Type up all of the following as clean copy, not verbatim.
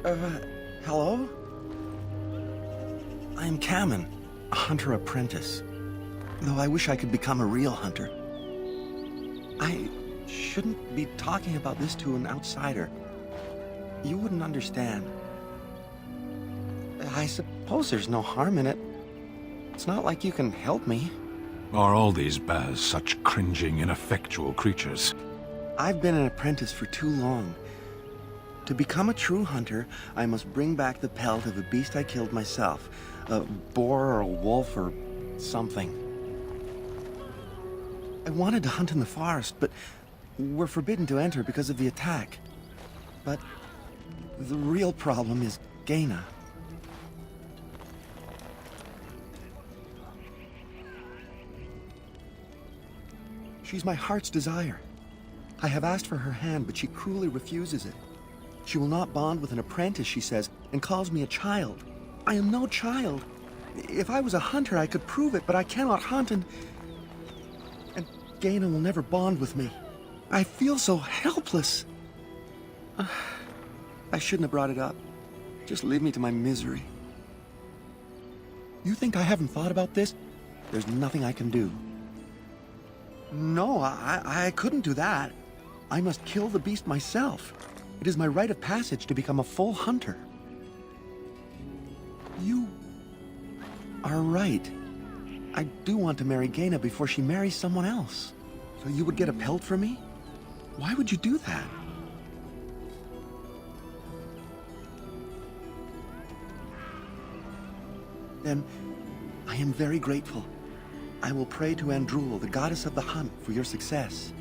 Hello? I'm Kamen, a hunter apprentice. Though I wish I could become a real hunter. I shouldn't be talking about this to an outsider. You wouldn't understand. I suppose there's no harm in it. It's not like you can help me. Are all these Baz such cringing, ineffectual creatures? I've been an apprentice for too long. To become a true hunter, I must bring back the pelt of a beast I killed myself. A boar or a wolf or something. I wanted to hunt in the forest, but we're forbidden to enter because of the attack. But the real problem is Gaina. She's my heart's desire. I have asked for her hand, but she cruelly refuses it. She will not bond with an apprentice, she says, and calls me a child. I am no child. If I was a hunter, I could prove it, but I cannot hunt, and Gaina will never bond with me. I feel so helpless. I shouldn't have brought it up. Just leave me to my misery. You think I haven't thought about this? There's nothing I can do. No, I couldn't do that. I must kill the beast myself. It is my rite of passage to become a full hunter. You are right. I do want to marry Gaina before she marries someone else. So you would get a pelt for me? Why would you do that? Then, I am very grateful. I will pray to Andrul, the goddess of the hunt, for your success.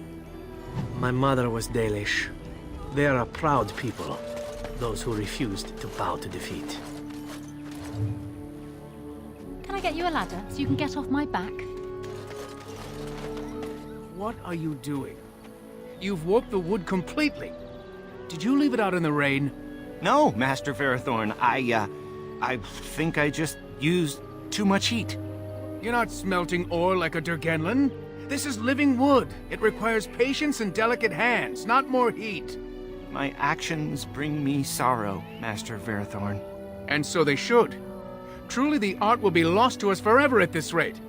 My mother was Dalish. They are a proud people, those who refused to bow to defeat. Can I get you a ladder so you can get off my back? What are you doing? You've warped the wood completely. Did you leave it out in the rain? No, Master Ferethorn. I think I just used too much heat. You're not smelting ore like a Durgenlin. This is living wood. It requires patience and delicate hands, not more heat. My actions bring me sorrow, Master Ferethorn. And so they should. Truly the art will be lost to us forever at this rate.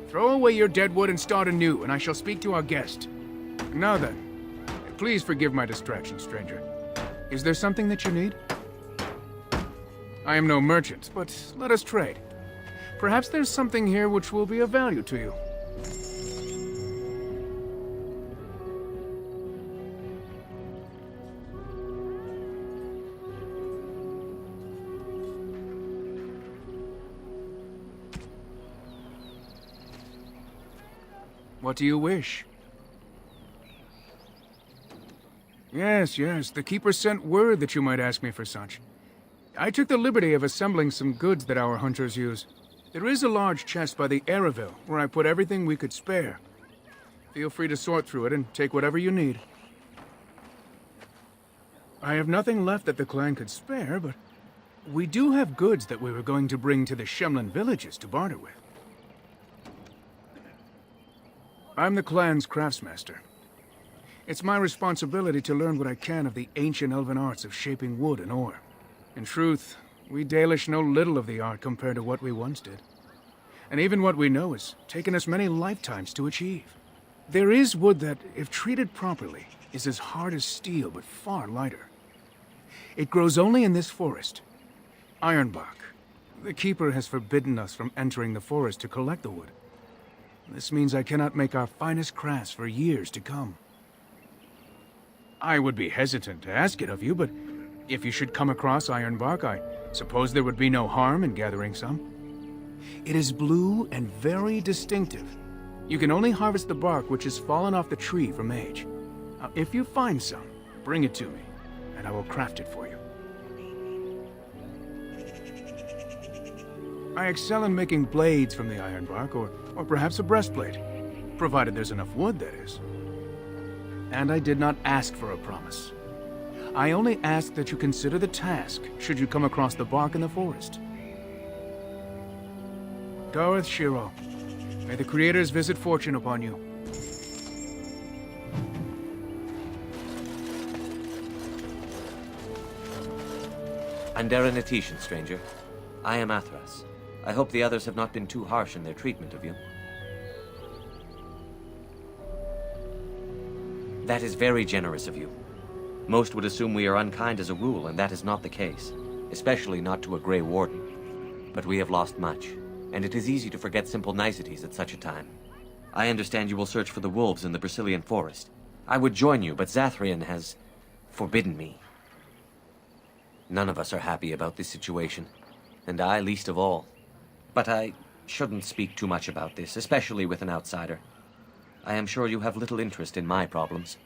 Throw away your dead wood and start anew, and I shall speak to our guest. Now then, please forgive my distraction, stranger. Is there something that you need? I am no merchant, but let us trade. Perhaps there's something here which will be of value to you. What do you wish? Yes, the Keeper sent word that you might ask me for such. I took the liberty of assembling some goods that our hunters use. There is a large chest by the Eraville, where I put everything we could spare. Feel free to sort through it and take whatever you need. I have nothing left that the clan could spare, but we do have goods that we were going to bring to the Shemlin villages to barter with. I'm the clan's craftsmaster. It's my responsibility to learn what I can of the ancient elven arts of shaping wood and ore. In truth, we Dalish know little of the art compared to what we once did. And even what we know has taken us many lifetimes to achieve. There is wood that, if treated properly, is as hard as steel but far lighter. It grows only in this forest, Ironbark. The Keeper has forbidden us from entering the forest to collect the wood. This means I cannot make our finest crafts for years to come. I would be hesitant to ask it of you, but if you should come across Ironbark, I suppose there would be no harm in gathering some. It is blue and very distinctive. You can only harvest the bark which has fallen off the tree for mage. Now, if you find some, bring it to me, and I will craft it for you. I excel in making blades from the ironbark, or perhaps a breastplate. Provided there's enough wood, that is. And I did not ask for a promise. I only ask that you consider the task, should you come across the bark in the forest. Dareth Shiro, may the Creators visit fortune upon you. I'm Darren, stranger. I am Athras. I hope the others have not been too harsh in their treatment of you. That is very generous of you. Most would assume we are unkind as a rule, and that is not the case. Especially not to a Grey Warden. But we have lost much, and it is easy to forget simple niceties at such a time. I understand you will search for the wolves in the Brecilian forest. I would join you, but Zathrian has forbidden me. None of us are happy about this situation, and I least of all. But I shouldn't speak too much about this, especially with an outsider. I am sure you have little interest in my problems.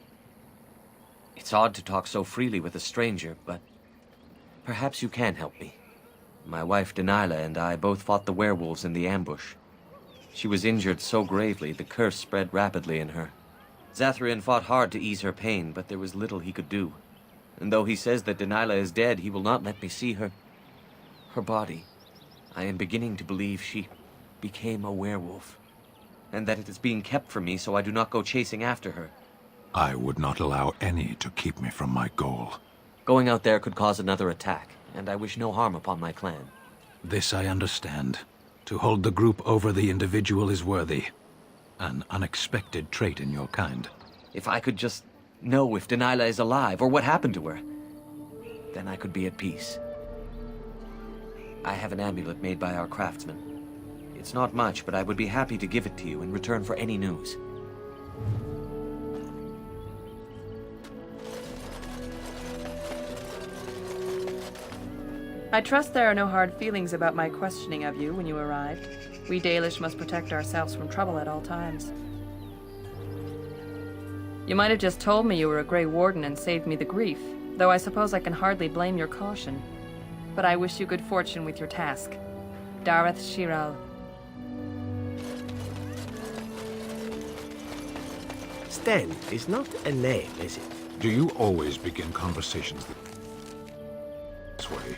It's odd to talk so freely with a stranger, but perhaps you can help me. My wife Delilah and I both fought the werewolves in the ambush. She was injured so gravely, the curse spread rapidly in her. Zathrian fought hard to ease her pain, but there was little he could do. And though he says that Delilah is dead, he will not let me see her body. I am beginning to believe she became a werewolf, and that it is being kept from me so I do not go chasing after her. I would not allow any to keep me from my goal. Going out there could cause another attack, and I wish no harm upon my clan. This I understand. To hold the group over the individual is worthy. An unexpected trait in your kind. If I could just know if Delilah is alive, or what happened to her, then I could be at peace. I have an amulet made by our craftsman. It's not much, but I would be happy to give it to you in return for any news. I trust there are no hard feelings about my questioning of you when you arrived. We Dalish must protect ourselves from trouble at all times. You might have just told me you were a Grey Warden and saved me the grief, though I suppose I can hardly blame your caution. But I wish you good fortune with your task. Dareth Shiral. Sten is not a name, is it? Do you always begin conversations this way?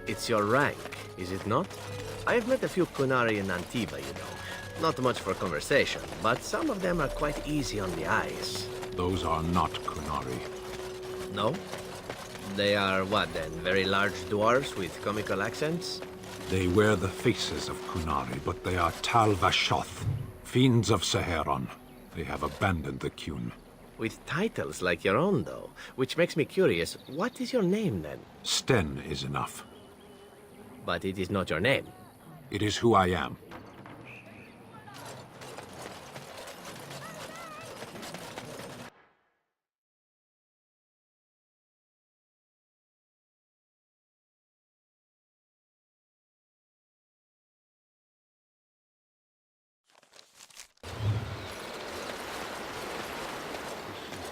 It's your rank, is it not? I've met a few Kunari in Antiba, you know. Not much for conversation, but some of them are quite easy on the eyes. Those are not Kunari. No? They are what then? Very large dwarves with comical accents? They wear the faces of Kunari, but they are Tal Vashoth, fiends of Seheron. They have abandoned the Qun. With titles like your own, though, which makes me curious. What is your name, then? Sten is enough. But it is not your name. It is who I am.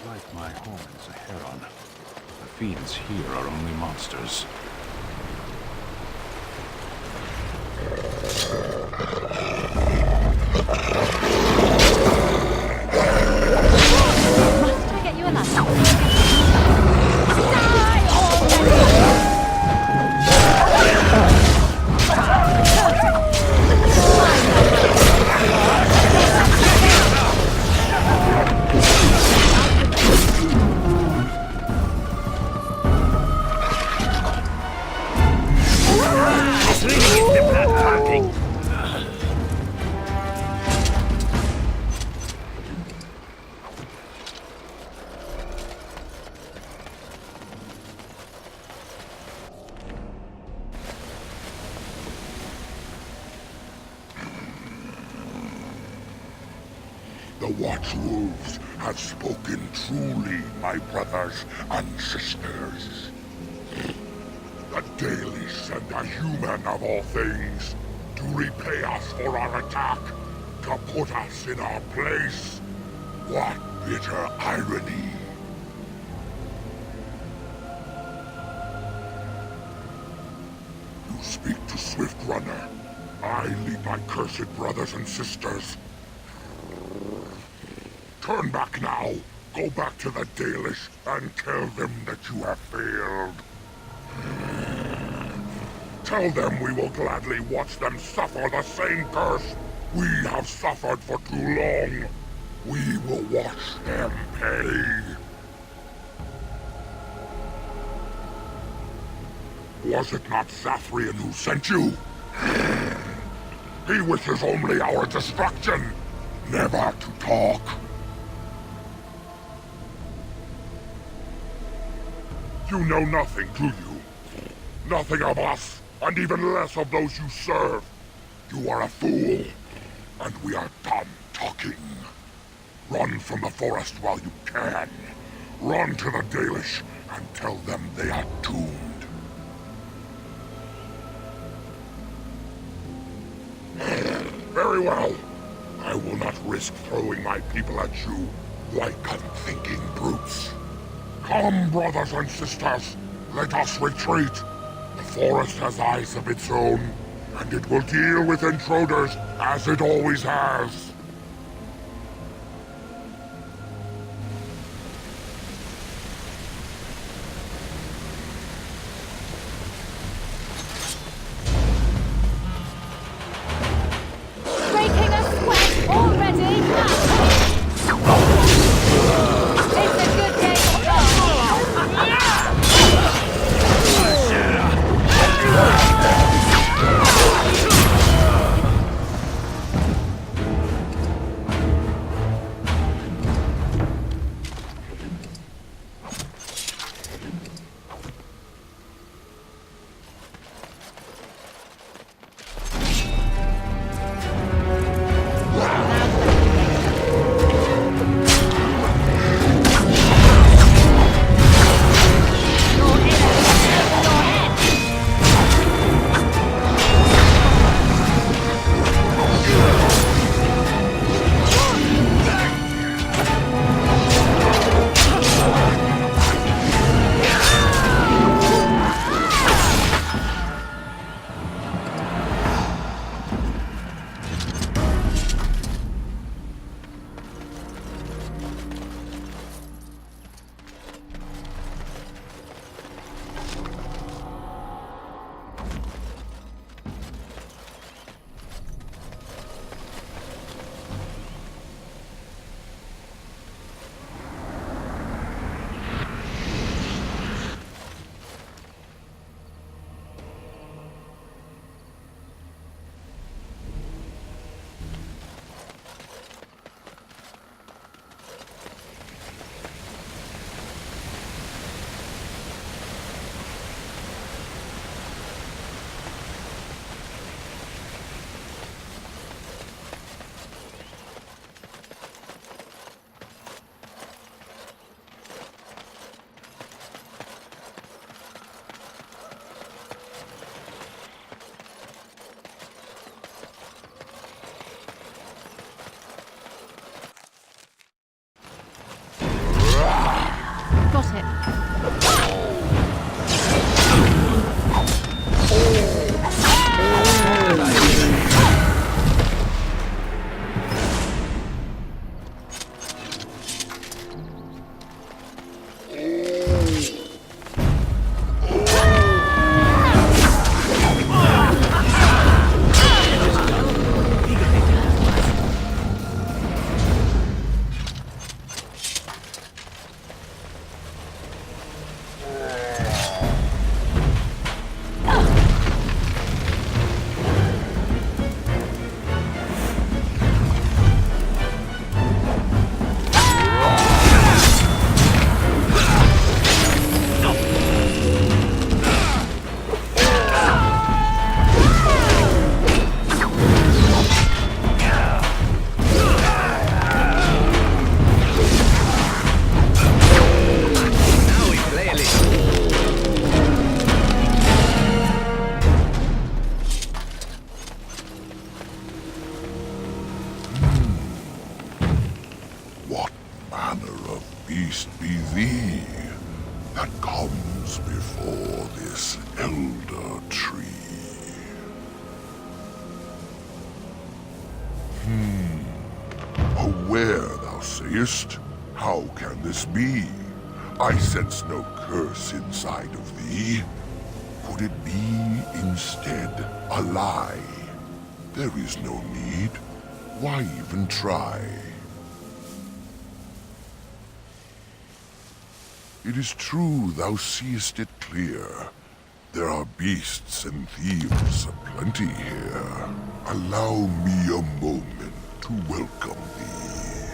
Like my home in Seheron. The fiends here are only monsters. Must I get you a ladder? Die already! The Watchwolves have spoken truly, my brothers and sisters. The Dalish send a human of all things to repay us for our attack, to put us in our place. What bitter irony. You speak to Swift Runner. I lead my cursed brothers and sisters. Turn back now. Go back to the Dalish and tell them that you have failed. Tell them we will gladly watch them suffer the same curse we have suffered for too long. We will watch them pay. Was it not Zathrian who sent you? He wishes only our destruction, never to talk. You know nothing, do you? Nothing of us, and even less of those you serve. You are a fool, and we are done talking. Run from the forest while you can. Run to the Dalish and tell them they are doomed. Very well. I will not risk throwing my people at you like unthinking brutes. Come, brothers and sisters, let us retreat. The forest has eyes of its own, and it will deal with intruders as it always has. Breaking a sweat already? It's a good day to start. Got it. Beast be thee that comes before this elder tree. Aware, thou sayest? How can this be? I sense no curse inside of thee. Could it be, instead, a lie? There is no need. Why even try? It is true thou seest it clear. There are beasts and thieves aplenty here. Allow me a moment to welcome thee.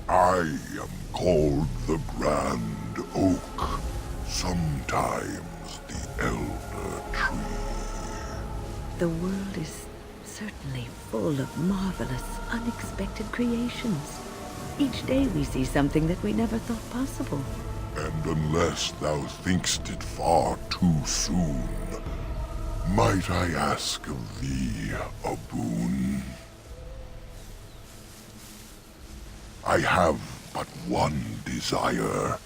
I am called the Grand Oak, sometimes the Elder Tree. The world is certainly full of marvelous, unexpected creations. Each day we see something that we never thought possible. And unless thou thinkst it far too soon, might I ask of thee a boon? I have but one desire,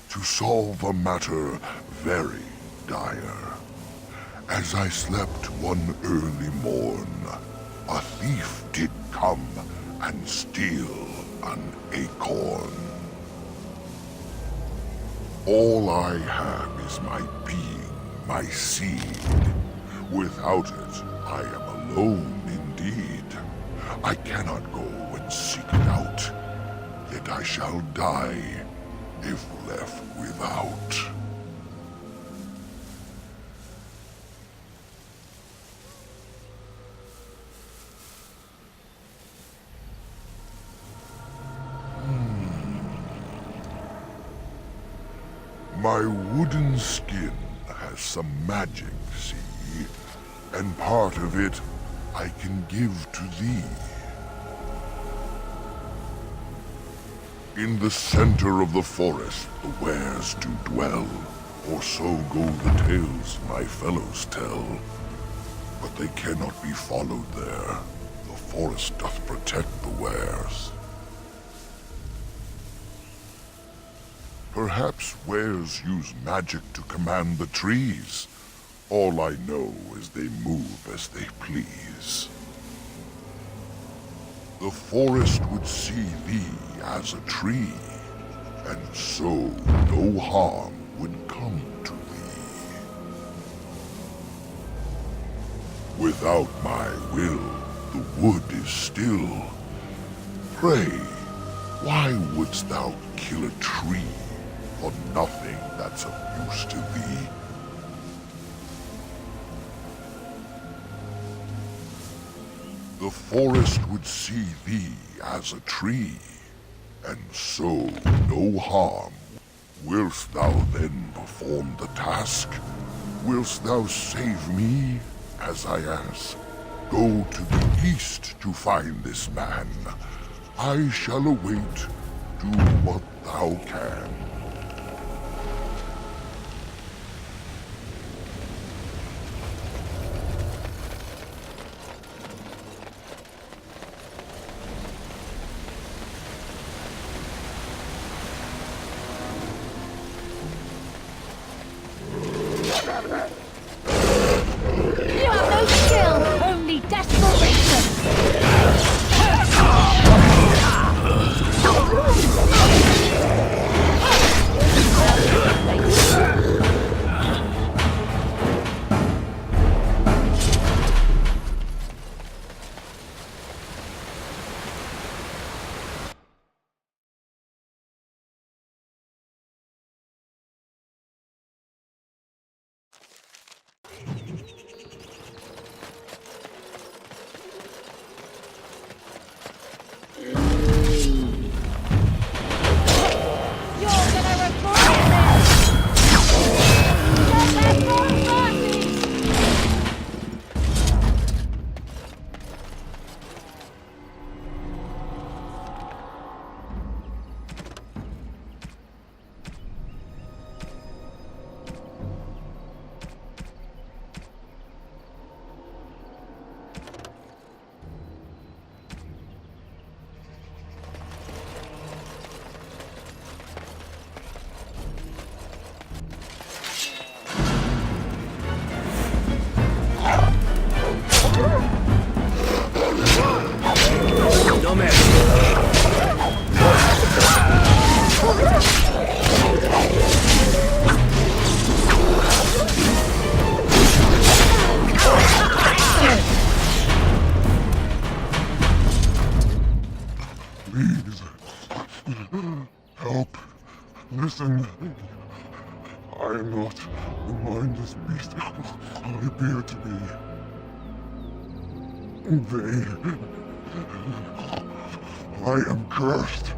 to solve a matter very dire. As I slept one early morn, a thief did come and steal an acorn. All I have is my being, my seed. Without it, I am alone indeed. I cannot go and seek it out, yet I shall die if left without. My wooden skin has some magic, see? And part of it I can give to thee. In the center of the forest the wares do dwell, or so go the tales my fellows tell. But they cannot be followed there. The forest doth protect the wares. Perhaps wares use magic to command the trees. All I know is they move as they please. The forest would see thee as a tree, and so no harm would come to thee. Without my will, the wood is still. Pray, why wouldst thou kill a tree for nothing that's of use to thee? The forest would see thee as a tree, and so no harm. Wilt thou then perform the task? Wilt thou save me, as I ask? Go to the east to find this man. I shall await. Do what thou can. You have no skill, only desperation. Please, help. Listen. I am not the mindless beast I appear to be. I am cursed,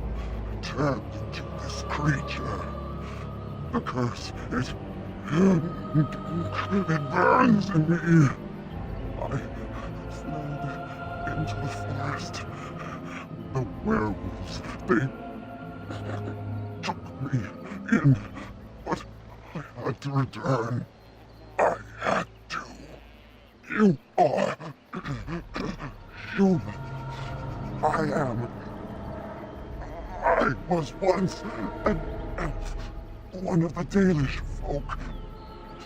turned into this creature. The curse, it burns in me. I fled into the forest. The werewolves, they took me in, but I had to return. I had to. You are human. I was once an elf, one of the Dalish folk.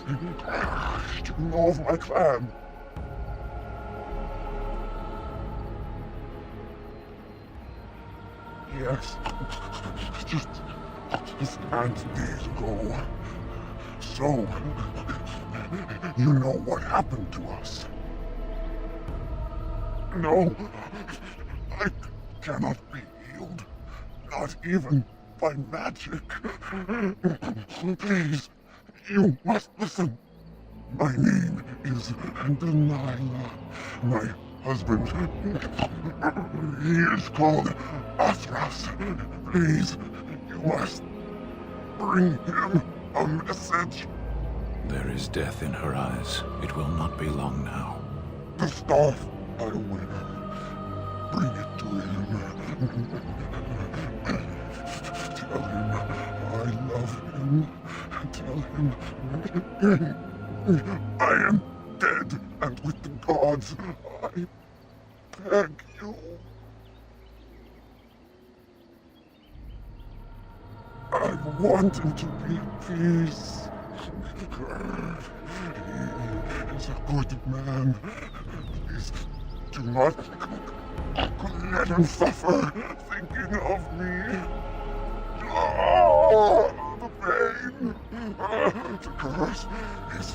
Do you know of my clan? Yes. Just days ago. So, you know what happened to us? No, I cannot be healed. Not even by magic. Please, you must listen. My name is Delilah. My husband, he is called Athras. Please, you must bring him a message. There is death in her eyes. It will not be long now. The staff, I wear. Bring it to him. Tell him I love him. Tell him I am dead and with the gods. I beg you. I want him to be at peace. He is a good man. Please do not let him suffer thinking of me. Oh, the pain. The curse is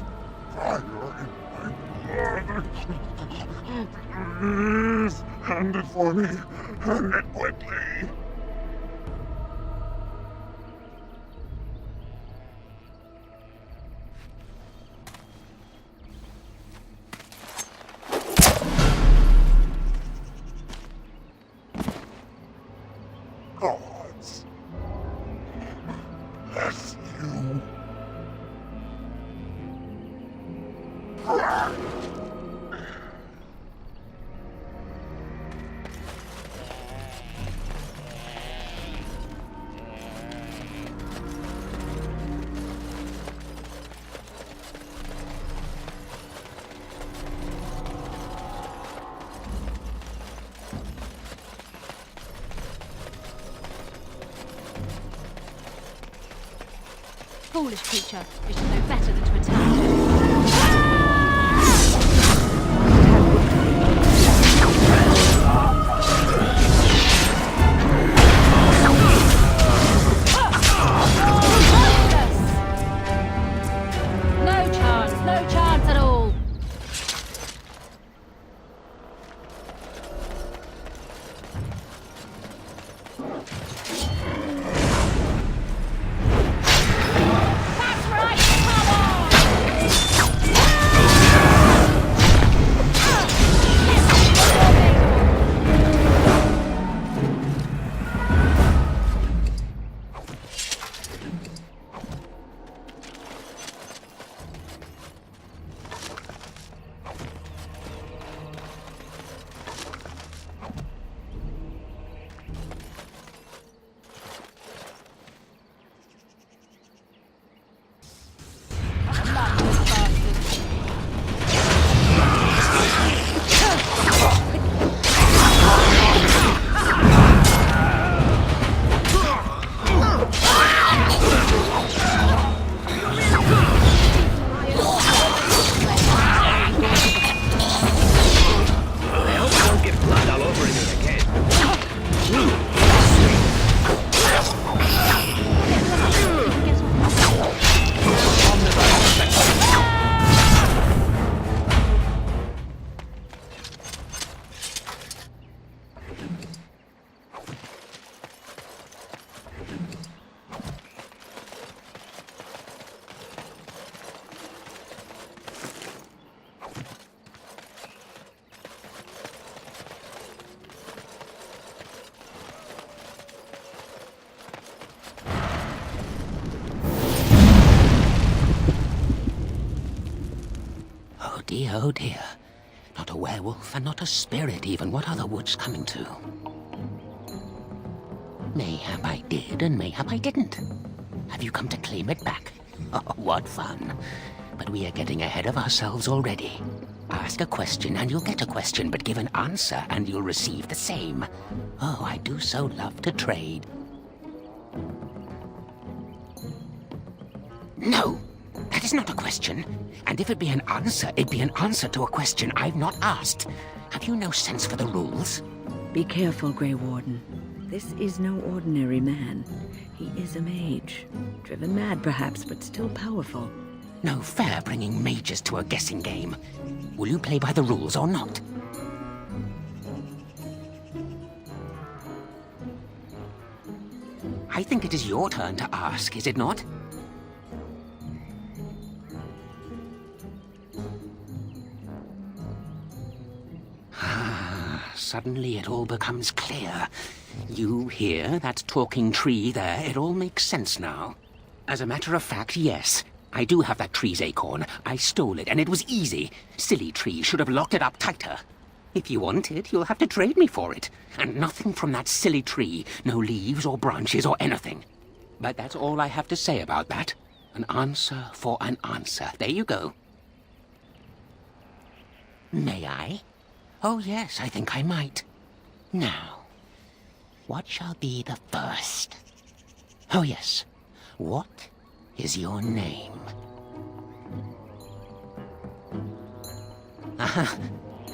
fire in my blood. Please, hand it for me. Hand it quickly. Gods, bless you. Foolish creature, you should know better than to attack. No chance at all. That's right, come on! dear, oh dear. Not a werewolf, and not a spirit even. What are the woods coming to? Mayhap I did, and mayhap I didn't. Have you come to claim it back? Oh, what fun. But we are getting ahead of ourselves already. Ask a question and you'll get a question, but give an answer and you'll receive the same. Oh, I do so love to trade. No, that is not a question. And if it be an answer, it'd be an answer to a question I've not asked. Have you no sense for the rules? Be careful, Grey Warden. This is no ordinary man. He is a mage. Driven mad, perhaps, but still powerful. No fair bringing mages to a guessing game. Will you play by the rules or not? I think it is your turn to ask, is it not? Suddenly it all becomes clear. You here, that talking tree there, it all makes sense now. As a matter of fact, yes. I do have that tree's acorn. I stole it, and it was easy. Silly tree should have locked it up tighter. If you want it, you'll have to trade me for it. And nothing from that silly tree. No leaves or branches or anything. But that's all I have to say about that. An answer for an answer. There you go. May I? Oh, yes, I think I might. Now, what shall be the first? Oh, yes. What is your name? Aha,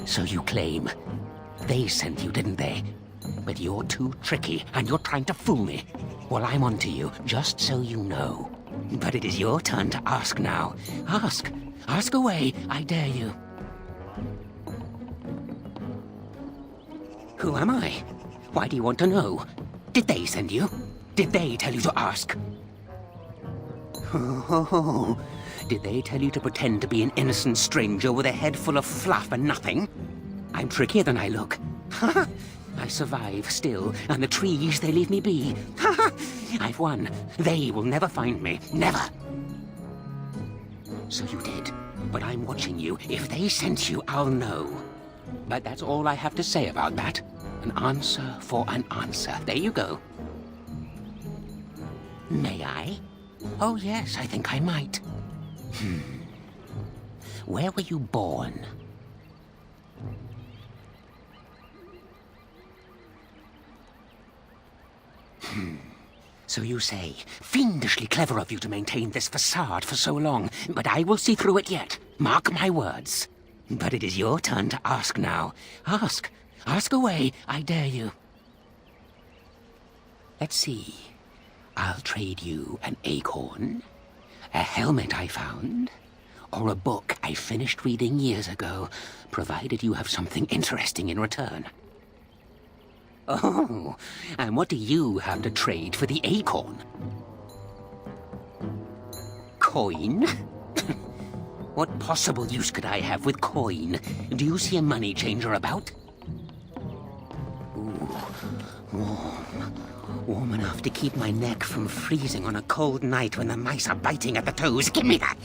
so you claim. They sent you, didn't they? But you're too tricky, and you're trying to fool me. Well, I'm on to you, just so you know. But it is your turn to ask now. Ask. Ask away, I dare you. Who am I? Why do you want to know? Did they send you? Did they tell you to ask? Oh, did they tell you to pretend to be an innocent stranger with a head full of fluff and nothing? I'm trickier than I look. I survive still, and the trees, they leave me be. I've won. They will never find me. Never. So you did. But I'm watching you. If they sent you, I'll know. But that's all I have to say about that. An answer for an answer. There you go. May I? Oh, yes, I think I might. Where were you born? So you say, fiendishly clever of you to maintain this facade for so long, but I will see through it yet. Mark my words. But it is your turn to ask now. Ask. Ask away, I dare you. Let's see. I'll trade you an acorn, a helmet I found, or a book I finished reading years ago, provided you have something interesting in return. Oh, and what do you have to trade for the acorn? Coin? What possible use could I have with coin? Do you see a money changer about? Ooh, warm. Warm enough to keep my neck from freezing on a cold night when the mice are biting at the toes. Give me that!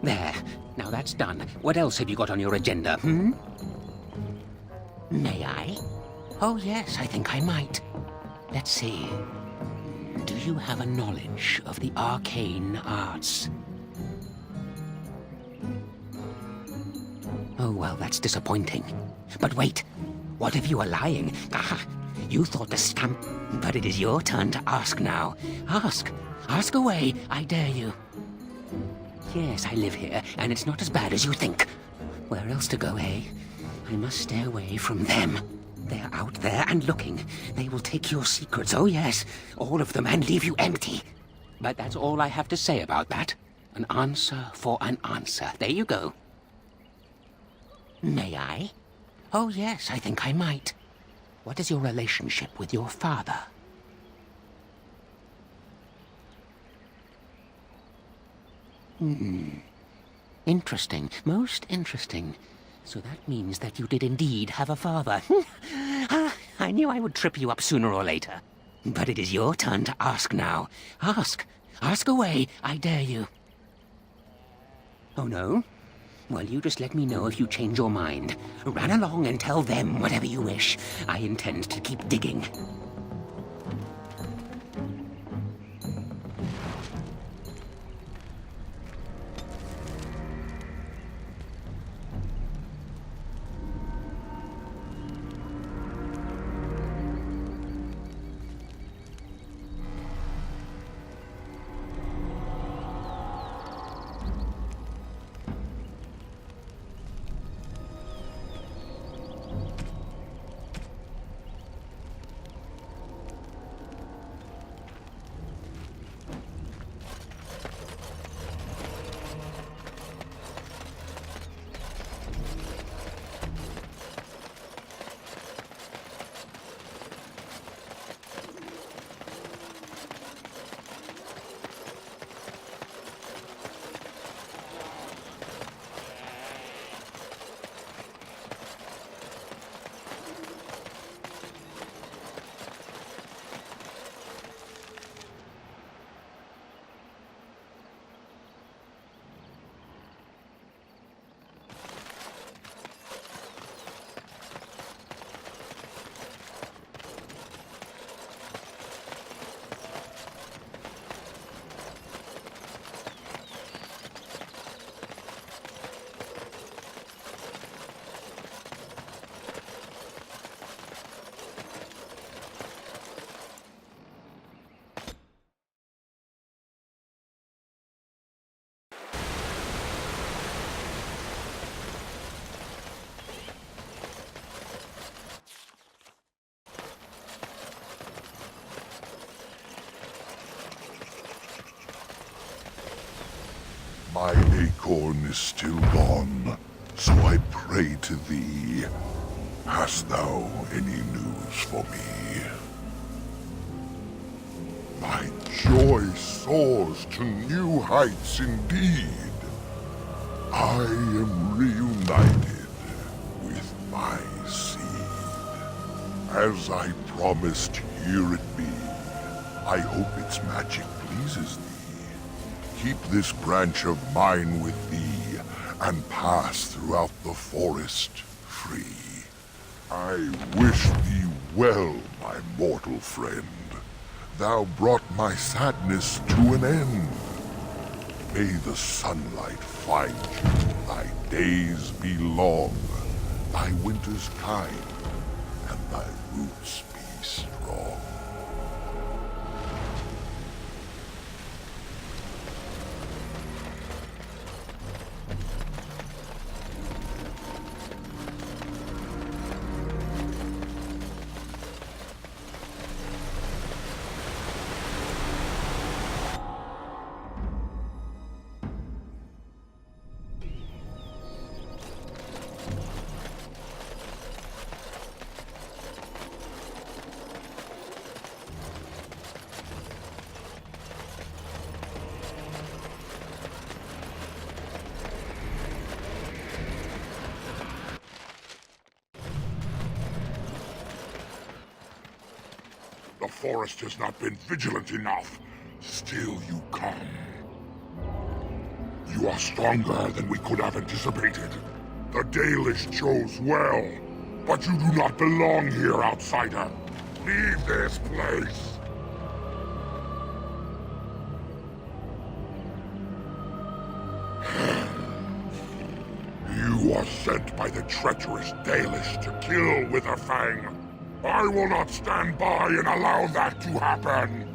There. Now that's done. What else have you got on your agenda, May I? Oh, yes, I think I might. Let's see. Do you have a knowledge of the arcane arts? Oh, well, that's disappointing. But wait, what if you are lying? Ah, you thought to scamp... But it is your turn to ask now. Ask. Ask away, I dare you. Yes, I live here, and it's not as bad as you think. Where else to go, eh? I must stay away from them. They're out there and looking. They will take your secrets, oh yes, all of them, and leave you empty. But that's all I have to say about that. An answer for an answer. There you go. May I? Oh yes, I think I might. What is your relationship with your father? Interesting. Most interesting. So that means that you did indeed have a father. I knew I would trip you up sooner or later. But it is your turn to ask now. Ask. Ask away, I dare you. Oh, no? Well, you just let me know if you change your mind. Run along and tell them whatever you wish. I intend to keep digging. My acorn is still gone, so I pray to thee. Hast thou any news for me? My joy soars to new heights indeed. I am reunited with my seed. As I promised, here it be. I hope its magic pleases thee. Keep this branch of mine with thee, and pass throughout the forest free. I wish thee well, my mortal friend. Thou brought my sadness to an end. May the sunlight find you, thy days be long, thy winters kind, and thy roots be strong. The forest has not been vigilant enough. Still you come. You are stronger than we could have anticipated. The Dalish chose well, but you do not belong here, outsider. Leave this place. You are sent by the treacherous Dalish to kill Witherfang. I will not stand by and allow that to happen!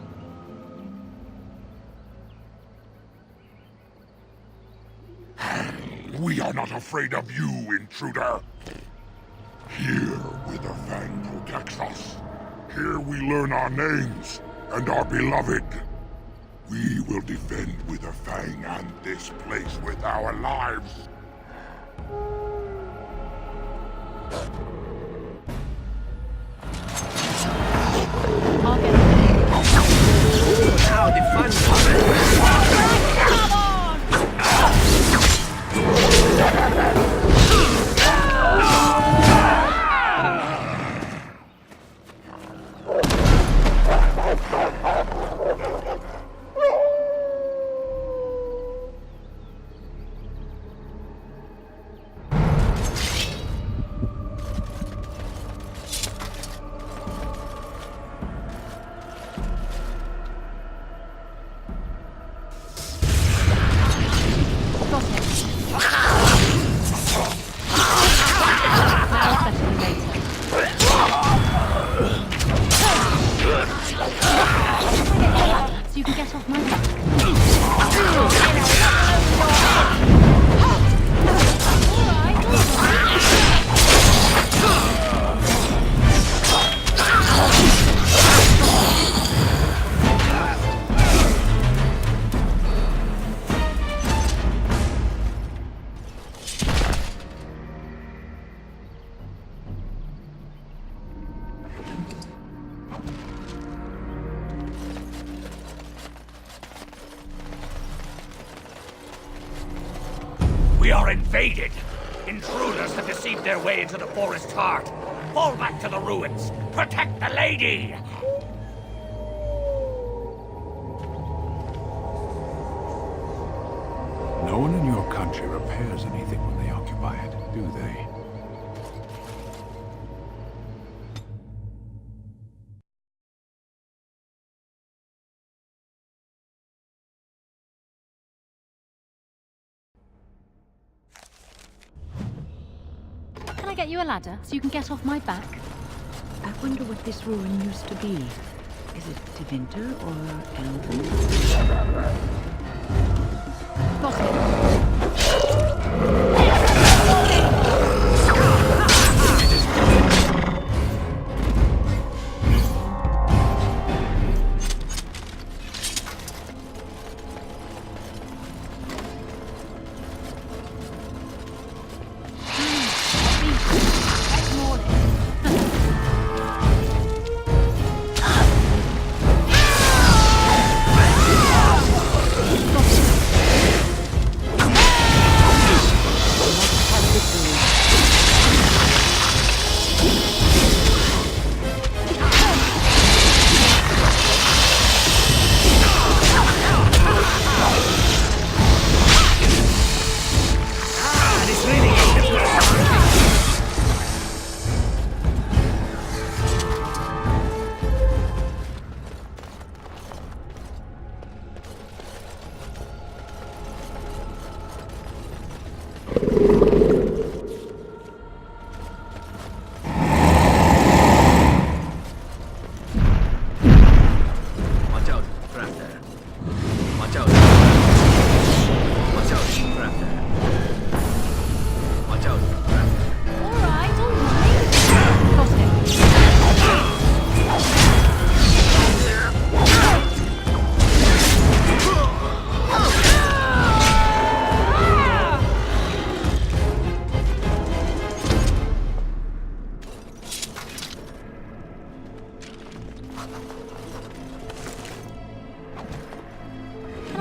We are not afraid of you, intruder! Here, Witherfang protects us. Here we learn our names and are beloved. We will defend Witherfang and this place with our lives. Now the fun commences. So you can get off my back. We are invaded! Intruders have deceived their way into the forest's heart. Fall back to the ruins! Protect the lady! No one in your country repairs anything when they occupy it, do they? Can I get you a ladder so you can get off my back? I wonder what this ruin used to be. Is it Tevinter or elven? Got it.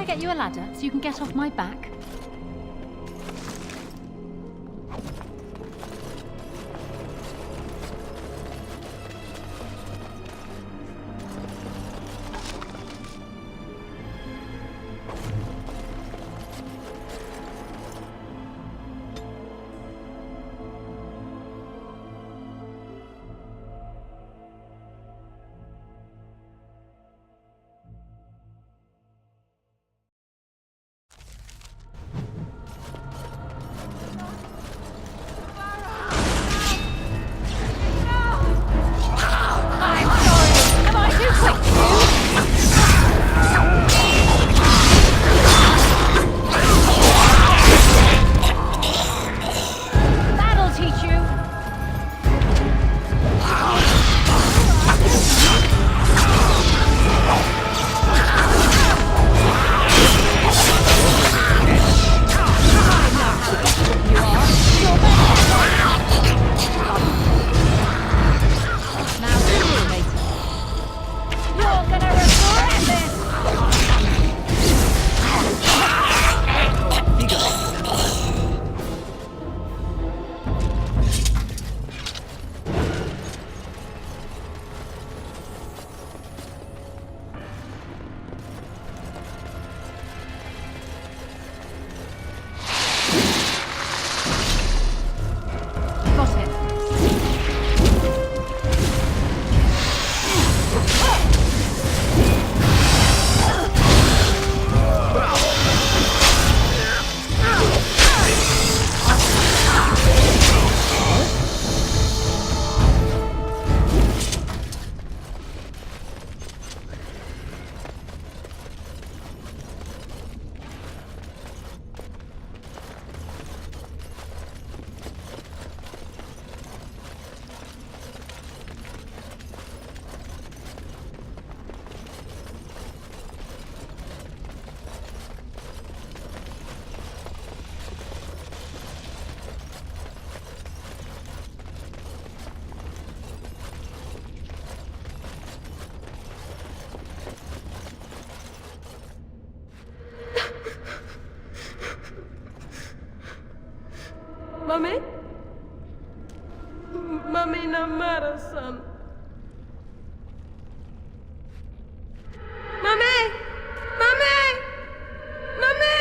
Get you a ladder so you can get off my back? Mummy? Mummy, no matter, son. Mummy! Mummy! Mummy!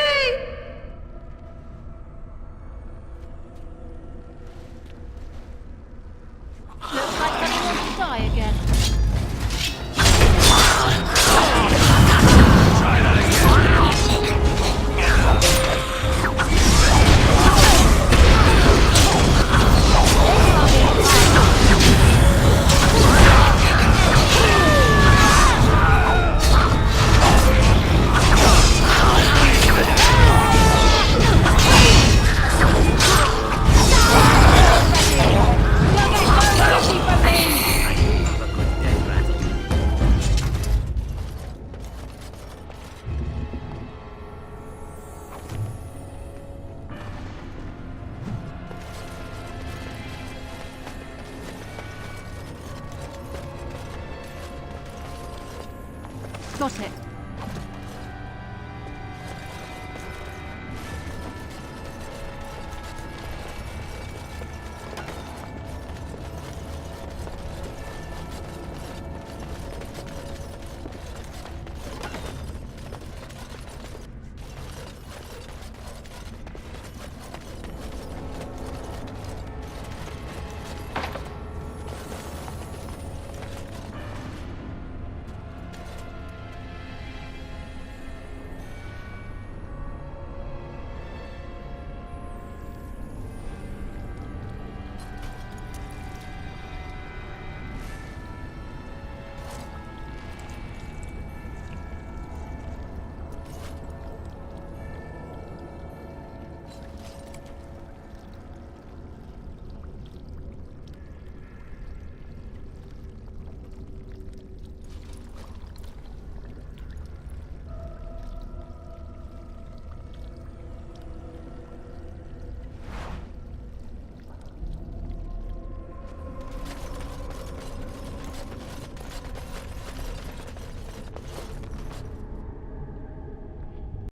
Looks like Sonny wants to die again. Got it.